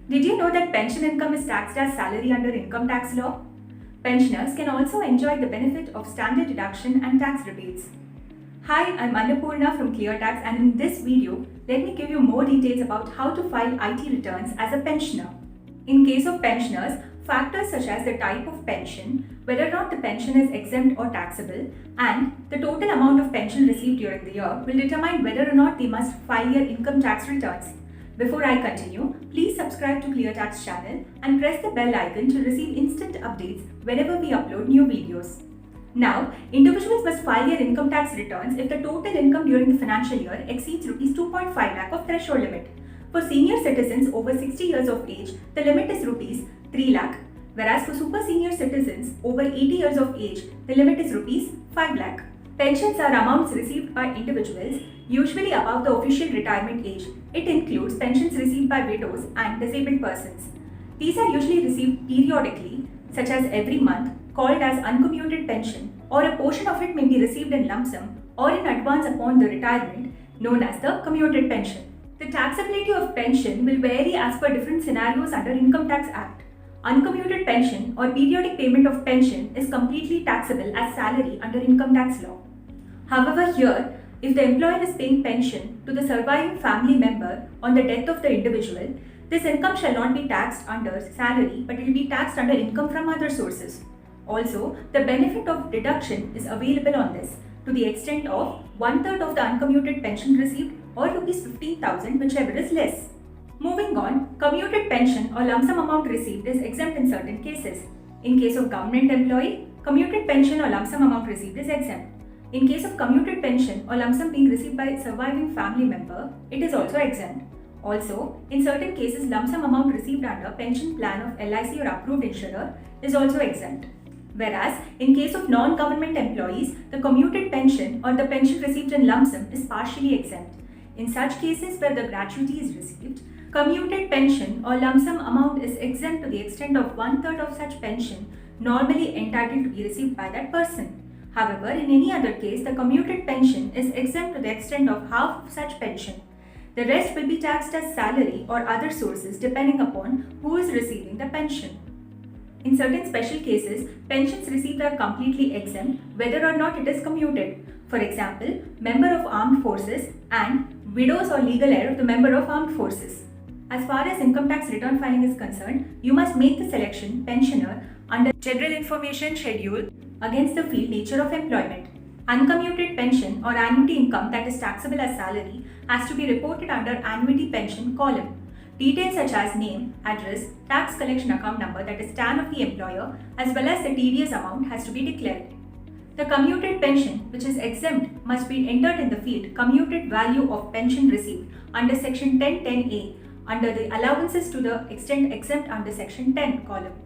Did you know that pension income is taxed as salary under income tax law? Pensioners can also enjoy the benefit of standard deduction and tax rebates. Hi, I'm Annapurna from ClearTax, and in this video, let me give you more details about how to file IT returns as a pensioner. In case of pensioners, factors such as the type of pension, whether or not the pension is exempt or taxable, and the total amount of pension received during the year will determine whether or not they must file their income tax returns. Before I continue, please subscribe to ClearTax channel and press the bell icon to receive instant updates whenever we upload new videos. Now, individuals must file their income tax returns if the total income during the financial year exceeds Rs 2.5 lakh of threshold limit. For senior citizens over 60 years of age, the limit is Rs 3 lakh, whereas for super senior citizens over 80 years of age, the limit is Rs 5 lakh. Pensions are amounts received by individuals, usually above the official retirement age. It includes pensions received by widows and disabled persons. These are usually received periodically, such as every month, called as uncommuted pension, or a portion of it may be received in lump sum or in advance upon the retirement, known as the commuted pension. The taxability of pension will vary as per different scenarios under Income Tax Act. Uncommuted pension or periodic payment of pension is completely taxable as salary under income tax law. However, here, if the employer is paying pension to the surviving family member on the death of the individual, this income shall not be taxed under salary but it will be taxed under income from other sources. Also, the benefit of deduction is available on this to the extent of 1/3 of the uncommuted pension received or Rs 15,000, whichever is less. Moving on, commuted pension or lump sum amount received is exempt in certain cases. In case of government employee, commuted pension or lump sum amount received is exempt. In case of commuted pension or lump sum being received by surviving family member, it is also exempt. Also, in certain cases, lump sum amount received under pension plan of LIC or approved insurer is also exempt. Whereas, in case of non-government employees, the commuted pension or the pension received in lump sum is partially exempt. In such cases where the gratuity is received, commuted pension or lump sum amount is exempt to the extent of 1/3 of such pension normally entitled to be received by that person. However, in any other case, the commuted pension is exempt to the extent of half of such pension. The rest will be taxed as salary or other sources depending upon who is receiving the pension. In certain special cases, pensions received are completely exempt whether or not it is commuted. For example, member of armed forces and widows or legal heir of the member of armed forces. As far as income tax return filing is concerned, you must make the selection pensioner under General Information Schedule against the field nature of employment. Uncommuted pension or annuity income that is taxable as salary has to be reported under annuity pension column. Details such as name, address, tax collection account number that is TAN of the employer as well as the TDS amount has to be declared. The commuted pension which is exempt must be entered in the field commuted value of pension received under section 1010A under the allowances to the extent exempt under section 10 column.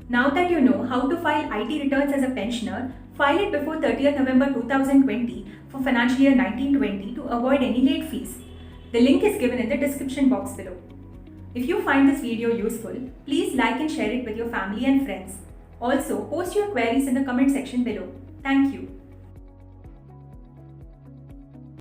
Now that you know how to file IT returns as a pensioner, file it before 30th November 2020 for financial year 1920 to avoid any late fees. The link is given in the description box below. If you find this video useful, please like and share it with your family and friends. Also, post your queries in the comment section below. Thank you.